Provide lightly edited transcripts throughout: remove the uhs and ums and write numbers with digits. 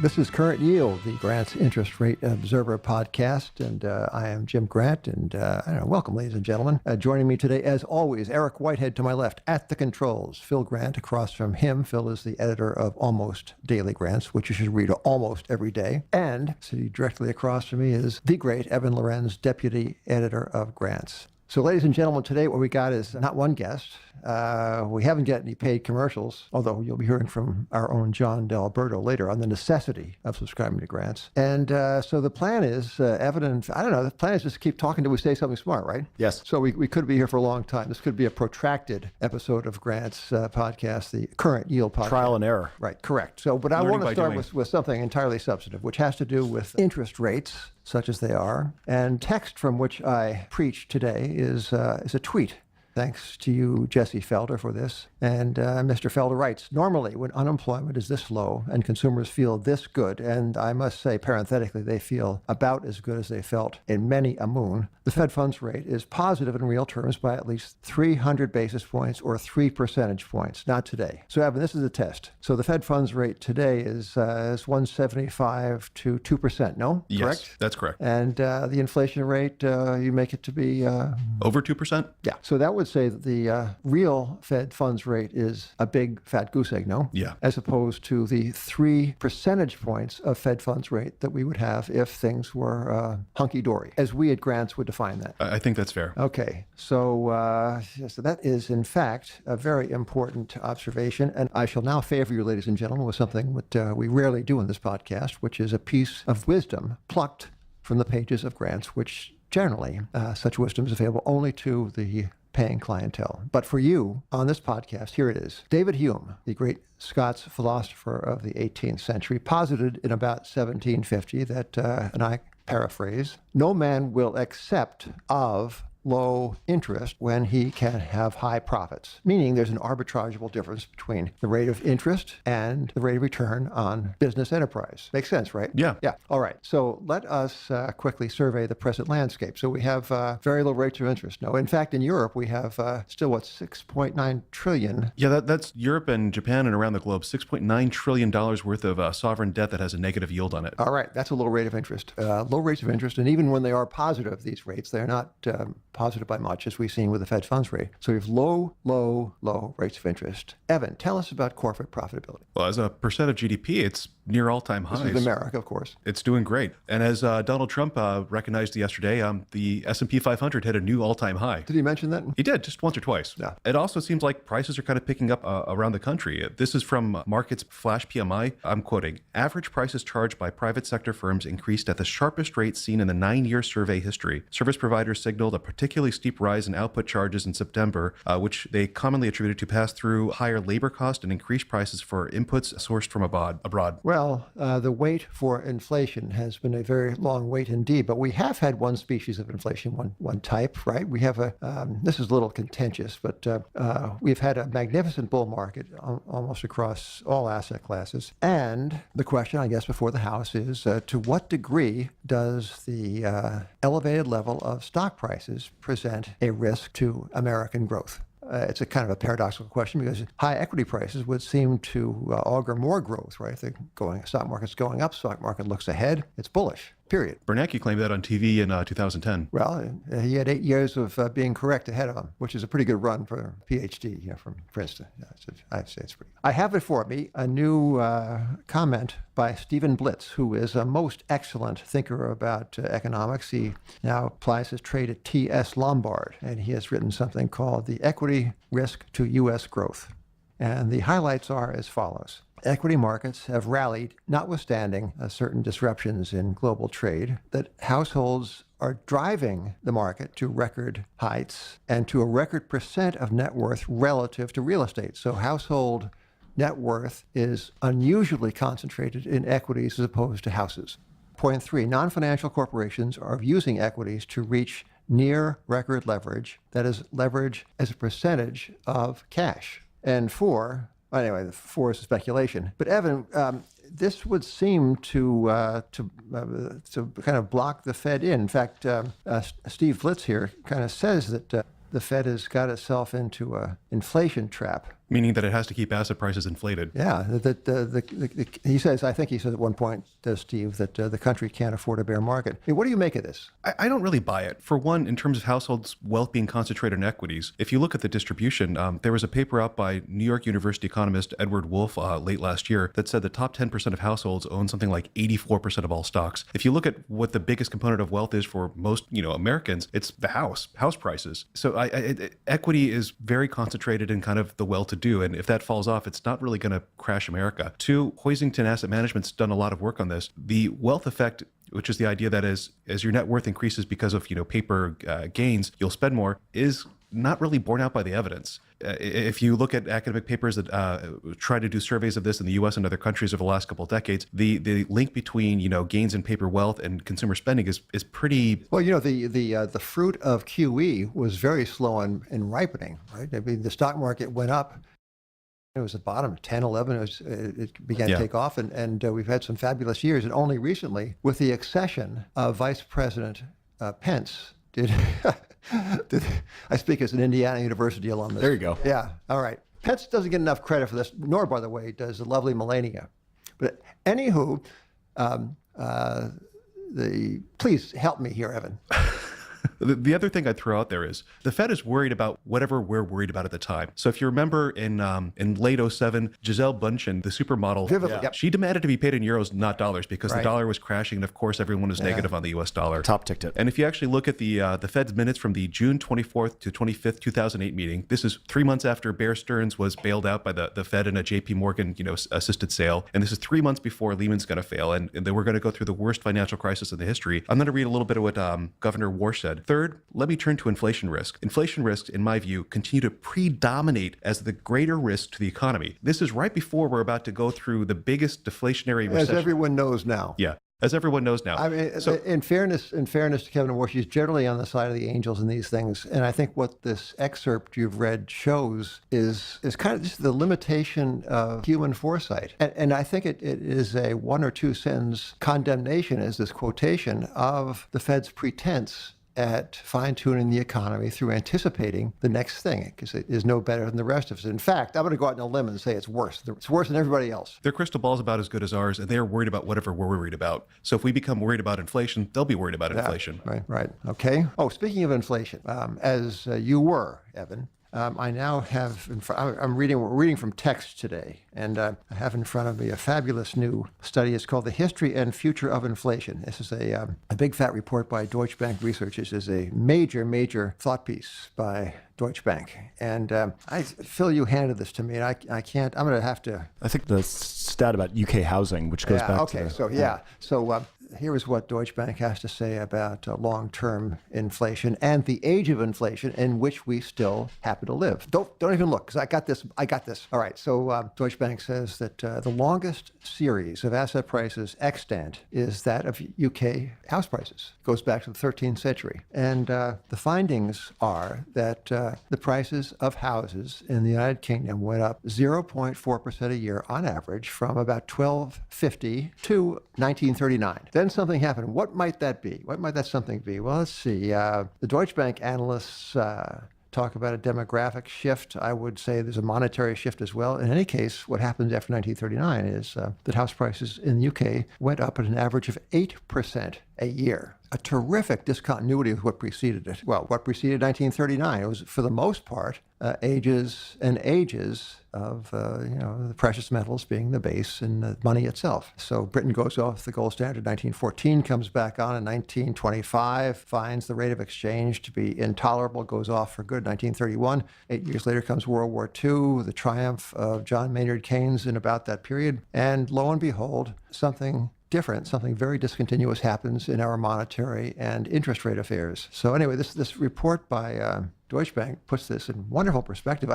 This is Current Yield, the Grant's Interest Rate Observer podcast, and I am Jim Grant, and welcome, ladies and gentlemen. Joining me today, as always, Eric Whitehead to my left at the controls, Phil Grant across from him. Phil is the editor of Almost Daily Grants, which you should read almost every day. And sitting directly across from me is the great Evan Lorenz, deputy editor of Grants. So, ladies and gentlemen, today what we got is not one guest. We haven't got any paid commercials, although you'll be hearing from our own John D'Alberto later on the necessity of subscribing to Grants. And so the plan is, Evan, and the plan is just keep talking till we say something smart, right? Yes. So we could be here for a long time. This could be a protracted episode of Grants podcast, the Current Yield podcast. Trial and error. Right, correct. So, but I want to start with something entirely substantive, which has to do with interest rates, such as they are. And text from which I preach today is a tweet. Thanks to you, Jesse Felder, for this. And Mr. Felder writes, normally when unemployment is this low and consumers feel this good, and I must say parenthetically, they feel about as good as they felt in many a moon, the Fed funds rate is positive in real terms by at least 300 basis points or 3 percentage points. Not today. So, Evan, this is a test. So the Fed funds rate today is 1.75 to 2%, no? Yes, correct? That's correct. And the inflation rate, you make it to be... over 2%? Yeah. So that would say that the real Fed funds rate is a big fat goose egg, no? Yeah. As opposed to the 3 percentage points of Fed funds rate that we would have if things were hunky-dory, as we at Grants would define that. I think that's fair. Okay. So, so that is, in fact, a very important observation. And I shall now favor you, ladies and gentlemen, with something that we rarely do in this podcast, which is a piece of wisdom plucked from the pages of Grants, which generally such wisdom is available only to the paying clientele. But for you, on this podcast, here it is. David Hume, the great Scots philosopher of the 18th century, posited in about 1750 that, and I paraphrase, no man will accept of low interest when he can have high profits, meaning there's an arbitrageable difference between the rate of interest and the rate of return on business enterprise. Makes sense, right? Yeah. Yeah. All right. So let us quickly survey the present landscape. So we have very low rates of interest. No, in fact, in Europe, we have still, $6.9 trillion? Yeah, that's Europe and Japan and around the globe, $6.9 trillion worth of sovereign debt that has a negative yield on it. All right. That's a low rate of interest. Low rates of interest. And even when they are positive, these rates, they're not positive by much, as we've seen with the Fed funds rate. So we have low rates of interest. Evan, tell us about corporate profitability. Well, as a percent of GDP, it's near all-time highs. This is America, of course. It's doing great. And as Donald Trump recognized yesterday, the S&P 500 hit a new all-time high. Did he mention that? He did, just once or twice. Yeah. It also seems like prices are kind of picking up around the country. This is from Markets Flash PMI. I'm quoting, average prices charged by private sector firms increased at the sharpest rate seen in the 9-year survey history. Service providers signaled a particularly steep rise in output charges in September, which they commonly attributed to pass through higher labor cost and increased prices for inputs sourced from abroad. Well, the wait for inflation has been a very long wait indeed, but we have had one species of inflation, one type, right? We have this is a little contentious, but we've had a magnificent bull market almost across all asset classes. And the question, I guess, before the House is, to what degree does the elevated level of stock prices present a risk to American growth? It's a kind of a paradoxical question because high equity prices would seem to augur more growth, right? If stock market's going up, stock market looks ahead, it's bullish. Period. Bernanke claimed that on TV in 2010. Well, he had 8 years of being correct ahead of him, which is a pretty good run for a PhD from Princeton. I'd say it's pretty good. I have before me a new comment by Stephen Blitz, who is a most excellent thinker about economics. He now applies his trade at T.S. Lombard, and he has written something called The Equity Risk to U.S. Growth. And the highlights are as follows. Equity markets have rallied, notwithstanding certain disruptions in global trade, that households are driving the market to record heights and to a record percent of net worth relative to real estate. So household net worth is unusually concentrated in equities as opposed to houses. Point 3, non-financial corporations are using equities to reach near record leverage, that is, leverage as a percentage of cash. And 4, anyway, the 4 is speculation. But Evan, this would seem to kind of block the Fed in. In fact, Steve Blitz here kind of says that the Fed has got itself into an inflation trap. Meaning that it has to keep asset prices inflated. Yeah, he says, I think he said at one point, Steve, that the country can't afford a bear market. Hey, what do you make of this? I don't really buy it. For one, in terms of households' wealth being concentrated in equities, if you look at the distribution, there was a paper out by New York University economist Edward Wolf late last year that said the top 10% of households own something like 84% of all stocks. If you look at what the biggest component of wealth is for most, Americans, it's the house prices. So equity is very concentrated in kind of the well-to-do, and if that falls off, it's not really going to crash America. Two, Hoisington Asset Management's done a lot of work on this. The wealth effect, which is the idea that as your net worth increases because of paper gains, you'll spend more, is not really borne out by the evidence. If you look at academic papers that try to do surveys of this in the U.S. and other countries over the last couple of decades, the link between gains in paper wealth and consumer spending is pretty. Well, the fruit of QE was very slow in ripening, right? I mean, the stock market went up. It was at bottom 10, 11. It began to take off, and we've had some fabulous years. And only recently, with the accession of Vice President Pence, did I speak as an Indiana University alumnus? There you go. Yeah. All right. Pence doesn't get enough credit for this, nor, by the way, does the lovely Melania. But anywho, please help me here, Evan. The other thing I'd throw out there is the Fed is worried about whatever we're worried about at the time. So if you remember in late 2007, Gisele Bündchen, the supermodel, she demanded to be paid in euros, not dollars, because the dollar was crashing. And of course, everyone was negative on the US dollar. Top ticked it. And if you actually look at the Fed's minutes from the June 24th to 25th, 2008 meeting, this is 3 months after Bear Stearns was bailed out by the Fed in a JP Morgan, assisted sale. And this is 3 months before Lehman's going to fail. And then we're going to go through the worst financial crisis in the history. I'm going to read a little bit of what Governor Warsh said. Third, let me turn to inflation risk. Inflation risks, in my view, continue to predominate as the greater risk to the economy. This is right before we're about to go through the biggest deflationary recession. As everyone knows now. Yeah. As everyone knows now. I mean, in fairness to Kevin Warsh, he's generally on the side of the angels in these things. And I think what this excerpt you've read shows is kind of just the limitation of human foresight. And I think it is a one or two sentence condemnation, as this quotation, of the Fed's pretense at fine-tuning the economy through anticipating the next thing, because it is no better than the rest of us. In fact, I'm going to go out on a limb and say it's worse. It's worse than everybody else. Their crystal ball is about as good as ours, and they are worried about whatever we're worried about. So if we become worried about inflation, they'll be worried about inflation. Right. Okay. Oh, speaking of inflation, as you were, Evan, I now have, we're reading from text today, and I have in front of me a fabulous new study. It's called The History and Future of Inflation. This is a big fat report by Deutsche Bank Research. This is a major thought piece by Deutsche Bank. And Phil, you handed this to me, and I can't, I'm going to have to. I think the stat about UK housing, which goes back to. So here is what Deutsche Bank has to say about long-term inflation and the age of inflation in which we still happen to live. Don't even look, because I got this. All right, so Deutsche Bank says that the longest series of asset prices extant is that of UK house prices. It goes back to the 13th century. And the findings are that the prices of houses in the United Kingdom went up 0.4% a year on average from about 1250 to 1939. Then something happened. What might that be? What might that something be? Well, let's see. The Deutsche Bank analysts talk about a demographic shift. I would say there's a monetary shift as well. In any case, what happens after 1939 is that house prices in the UK went up at an average of 8% a year. A terrific discontinuity with what preceded it. Well, what preceded 1939? It was, for the most part, ages and ages of the precious metals being the base and the money itself. So Britain goes off the gold standard. 1914 comes back on in 1925, finds the rate of exchange to be intolerable, goes off for good. 1931, 8 years later comes World War II, the triumph of John Maynard Keynes in about that period, and lo and behold, something different, something very discontinuous happens in our monetary and interest rate affairs. So anyway, this report by Deutsche Bank puts this in wonderful perspective.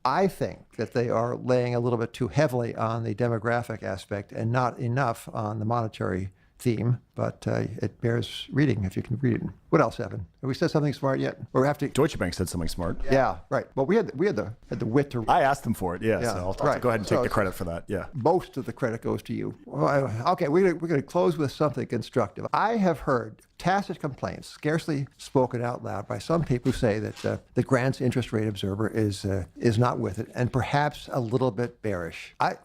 I think that they are laying a little bit too heavily on the demographic aspect and not enough on the monetary theme, but it bears reading if you can read it. What else, Evan? Have we said something smart yet? Or we have to? Deutsche Bank said something smart. Yeah, right. Well, we had the wit to. I asked them for it. Yeah. So I'll go ahead and take the credit for that. Yeah. Most of the credit goes to you. Okay, we're going to close with something constructive. I have heard tacit complaints, scarcely spoken out loud by some people who say that the Grant's interest rate observer is not with it, and perhaps a little bit bearish. I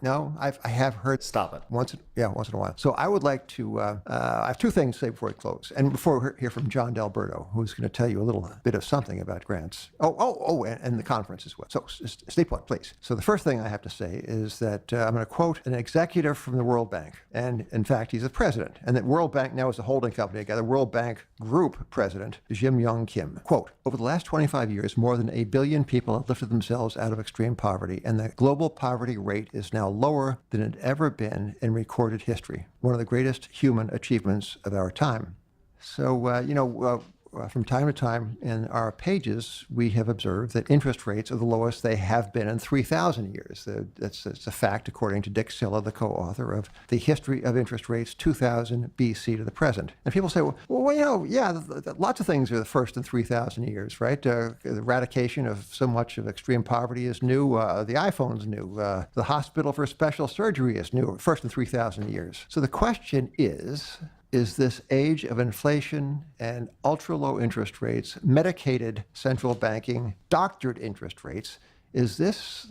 have heard. Stop it. Once in a while. So I would like to. I have two things to say before we close, and before we hear from John D'Alberto, who's going to tell you a little bit of something about grants. And the conference as well. So stay put, please. So the first thing I have to say is that I'm going to quote an executive from the World Bank, and in fact, he's the president, and that World Bank now is a holding company. The World Bank Group president, Jim Young Kim. Quote, over the last 25 years, more than 1 billion people have lifted themselves out of extreme poverty, and the global poverty rate is now lower than it had ever been in recorded history. One of the greatest human achievements of our time. So, from time to time in our pages, we have observed that interest rates are the lowest they have been in 3,000 years. That's a fact according to Dick Silla, the co-author of The History of Interest Rates, 2000 BC to the Present. And people say, lots of things are the first in 3,000 years, right? The eradication of so much of extreme poverty is new. The iPhone's new. The hospital for special surgery is new, first in 3,000 years. So the question is this age of inflation and ultra-low interest rates, medicated central banking, doctored interest rates, is this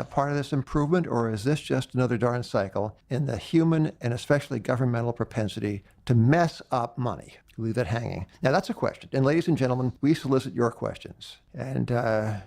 part of this improvement, or is this just another darn cycle in the human and especially governmental propensity to mess up money? Leave that hanging. Now, that's a question. And ladies and gentlemen, we solicit your questions. And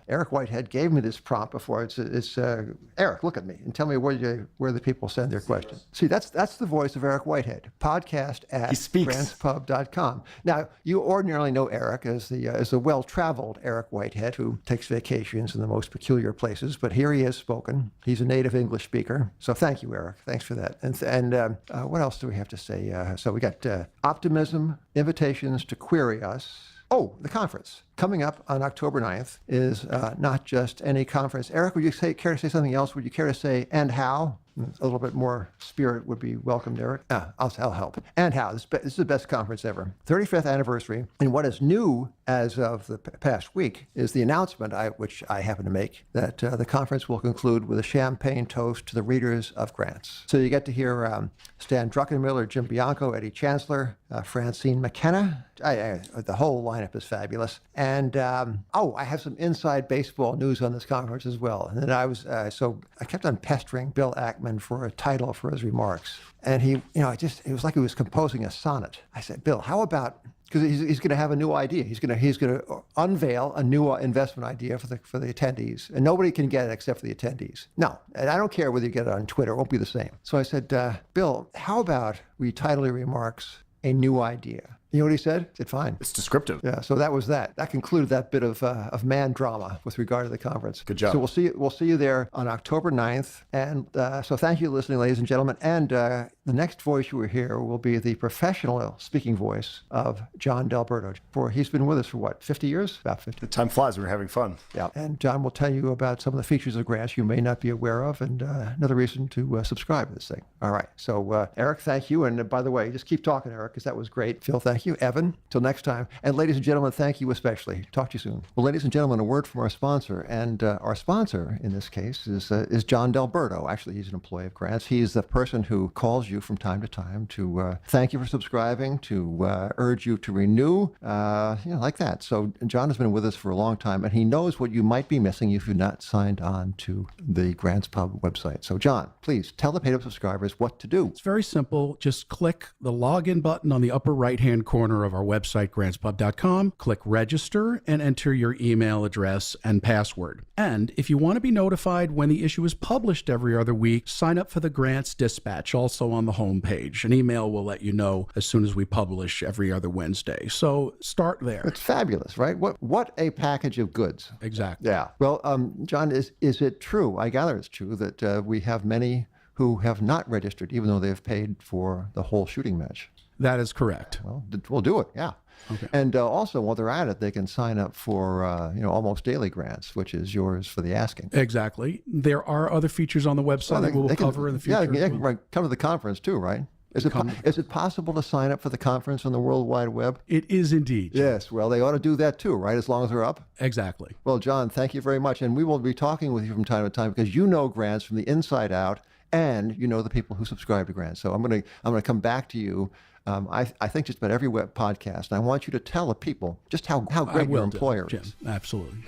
Eric Whitehead gave me this prompt before. It's Eric, look at me and tell me where the people send their questions. See, that's the voice of Eric Whitehead. Podcast at grantspub.com. Now, you ordinarily know Eric as the well-traveled Eric Whitehead who takes vacations in the most peculiar places, but here he has spoken. He's a native English speaker. So thank you, Eric. Thanks for that. And what else do we have to say? So we got optimism, invitations to query us. Oh, the conference coming up on October 9th is not just any conference. Eric, would you care to say something else? Would you care to say, and how? A little bit more spirit would be welcomed, Eric. I'll help. And how? This is the best conference ever. 35th anniversary. And what is new as of the past week is the announcement, which I happen to make, that the conference will conclude with a champagne toast to the readers of Grants. So you get to hear Stan Druckenmiller, Jim Bianco, Eddie Chancellor, Francine McKenna. The whole lineup is fabulous. And I have some inside baseball news on this conference as well. And then I kept on pestering Bill Ackman for a title for his remarks. And he, it was like he was composing a sonnet. I said, Bill, how about, because he's going to have a new idea. He's going to unveil a new investment idea for the attendees, and nobody can get it except for the attendees. No, and I don't care whether you get it on Twitter; it won't be the same. So I said, Bill, how about we title your remarks "A New Idea"? You know what he said? He said, fine. It's descriptive. Yeah, so that was that. That concluded that bit of man drama with regard to the conference. Good job. So we'll see you there on October 9th. And so thank you for listening, ladies and gentlemen. And the next voice you will hear will be the professional speaking voice of John D'Alberto. He's been with us for 50 years? About 50. The time flies. We're having fun. Yeah. And John will tell you about some of the features of grants you may not be aware of, and another reason to subscribe to this thing. All right. So Eric, thank you. And by the way, just keep talking, Eric, because that was great. Phil, thank you. Evan, till next time. And ladies and gentlemen, thank you especially. Talk to you soon. Well, ladies and gentlemen, a word from our sponsor. And our sponsor in this case is John D'Alberto. Actually, he's an employee of Grants. He's the person who calls you from time to time to thank you for subscribing, to urge you to renew, like that. So John has been with us for a long time, and he knows what you might be missing if you've not signed on to the Grants Pub website. So John, please tell the paid-up subscribers what to do. It's very simple. Just click the login button on the upper right-hand corner of our website, grantspub.com, click register, and enter your email address and password. And if you want to be notified when the issue is published every other week, sign up for the Grants Dispatch, also on the homepage. An email will let you know as soon as we publish every other Wednesday. So start there. It's fabulous, right? What a package of goods. Exactly. Yeah. Well, John, is it true? I gather it's true that we have many who have not registered, even though they've paid for the whole shooting match. That is correct. Well, we'll do it, yeah. Okay. And also, while they're at it, they can sign up for, almost daily grants, which is yours for the asking. Exactly. There are other features on the website that we'll cover in the future. Yeah, they can come to the conference too, right? Is it possible to sign up for the conference on the World Wide Web? It is indeed. Yes, well, they ought to do that too, right, as long as they're up? Exactly. Well, John, thank you very much. And we will be talking with you from time to time because you know grants from the inside out. and you know the people who subscribe to Grant. So I'm gonna come back to you. I think just about every web podcast. And I want you to tell the people just how great your employer Jim. is. Absolutely.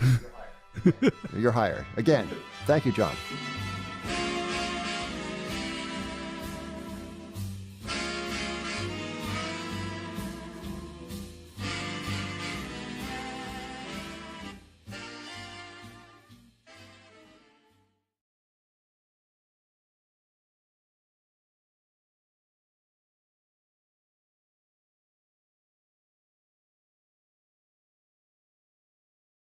You're hired. Again, thank you, John.